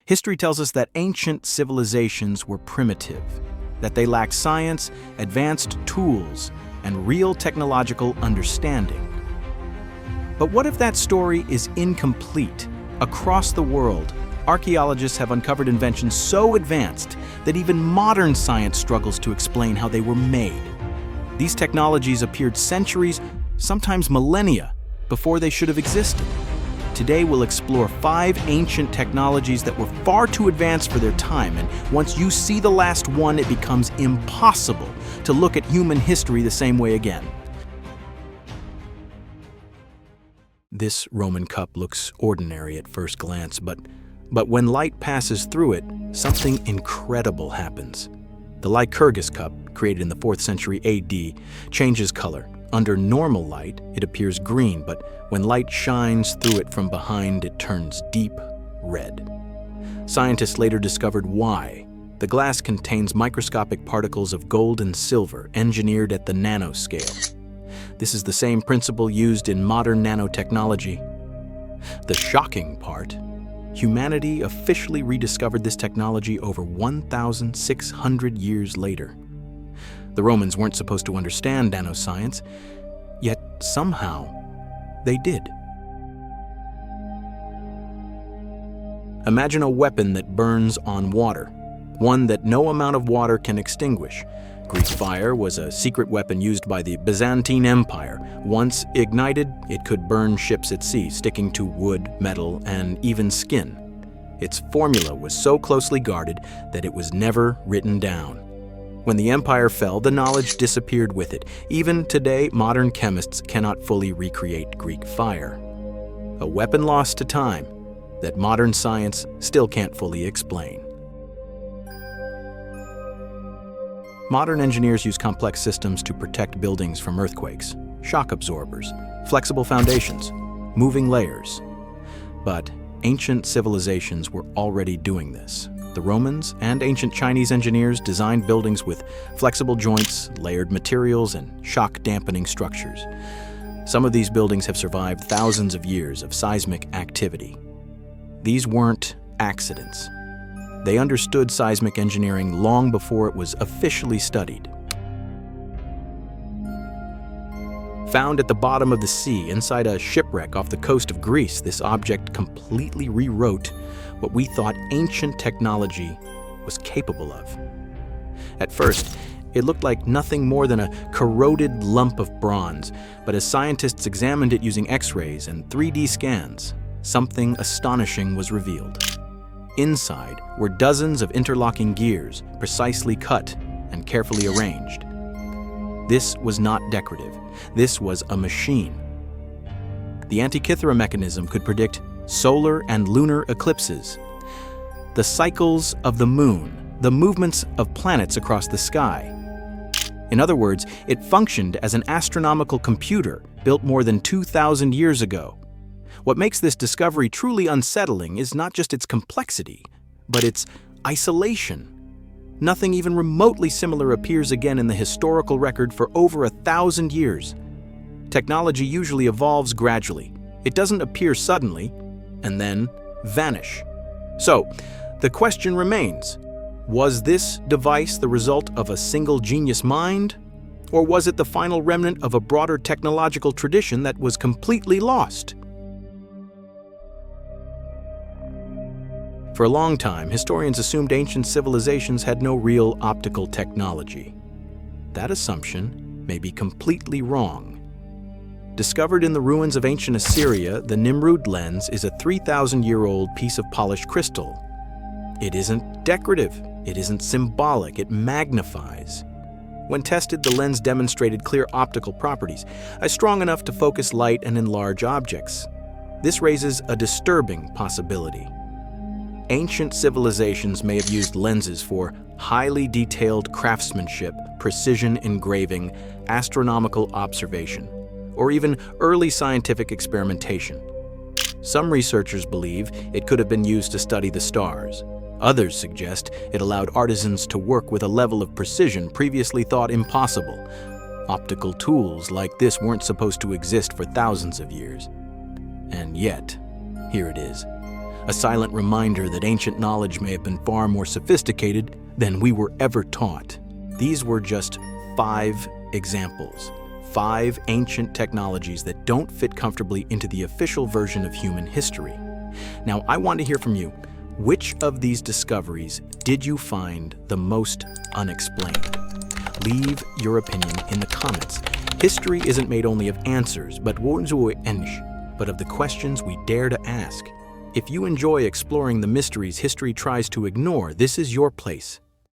History tells us that ancient civilizations were primitive, that they lacked science, advanced tools, and real technological understanding. But what if that story is incomplete? Across the world, archaeologists have uncovered inventions so advanced that even modern science struggles to explain how they were made. These technologies appeared centuries, sometimes millennia, before they should have existed. Today we'll explore 5 ancient technologies that were far too advanced for their time, and once you see the last one, it becomes impossible to look at human history the same way again. This Roman cup looks ordinary at first glance, but when light passes through it, something incredible happens. The Lycurgus cup, created in the 4th century AD, changes color. Under normal light, it appears green, but when light shines through it from behind, it turns deep red. Scientists later discovered why. The glass contains microscopic particles of gold and silver, engineered at the nanoscale. This is the same principle used in modern nanotechnology. The shocking part: humanity officially rediscovered this technology over 1,600 years later. The Romans weren't supposed to understand nanoscience, yet somehow they did. Imagine a weapon that burns on water, one that no amount of water can extinguish. Greek fire was a secret weapon used by the Byzantine Empire. Once ignited, it could burn ships at sea, sticking to wood, metal, and even skin. Its formula was so closely guarded that it was never written down. When the empire fell, the knowledge disappeared with it. Even today, modern chemists cannot fully recreate Greek fire. A weapon lost to time that modern science still can't fully explain. Modern engineers use complex systems to protect buildings from earthquakes, shock absorbers, flexible foundations, moving layers. But ancient civilizations were already doing this. The Romans and ancient Chinese engineers designed buildings with flexible joints, layered materials, and shock-dampening structures. Some of these buildings have survived thousands of years of seismic activity. These weren't accidents. They understood seismic engineering long before it was officially studied. Found at the bottom of the sea, inside a shipwreck off the coast of Greece, this object completely rewrote what we thought ancient technology was capable of. At first, it looked like nothing more than a corroded lump of bronze, but as scientists examined it using X-rays and 3D scans, something astonishing was revealed. Inside were dozens of interlocking gears, precisely cut and carefully arranged. This was not decorative. This was a machine. The Antikythera mechanism could predict solar and lunar eclipses, the cycles of the moon, the movements of planets across the sky. In other words, it functioned as an astronomical computer built more than 2,000 years ago. What makes this discovery truly unsettling is not just its complexity, but its isolation. Nothing even remotely similar appears again in the historical record for over 1,000 years. Technology usually evolves gradually. It doesn't appear suddenly and then vanish. So, the question remains, was this device the result of a single genius mind? Or was it the final remnant of a broader technological tradition that was completely lost? For a long time, historians assumed ancient civilizations had no real optical technology. That assumption may be completely wrong. Discovered in the ruins of ancient Assyria, the Nimrud lens is a 3,000-year-old piece of polished crystal. It isn't decorative, it isn't symbolic, it magnifies. When tested, the lens demonstrated clear optical properties, strong enough to focus light and enlarge objects. This raises a disturbing possibility. Ancient civilizations may have used lenses for highly detailed craftsmanship, precision engraving, astronomical observation, or even early scientific experimentation. Some researchers believe it could have been used to study the stars. Others suggest it allowed artisans to work with a level of precision previously thought impossible. Optical tools like this weren't supposed to exist for thousands of years. And yet, here it is. A silent reminder that ancient knowledge may have been far more sophisticated than we were ever taught. These were just 5 examples. 5 ancient technologies that don't fit comfortably into the official version of human history. Now, I want to hear from you. Which of these discoveries did you find the most unexplained? Leave your opinion in the comments. History isn't made only of answers, but of the questions we dare to ask. If you enjoy exploring the mysteries history tries to ignore, this is your place.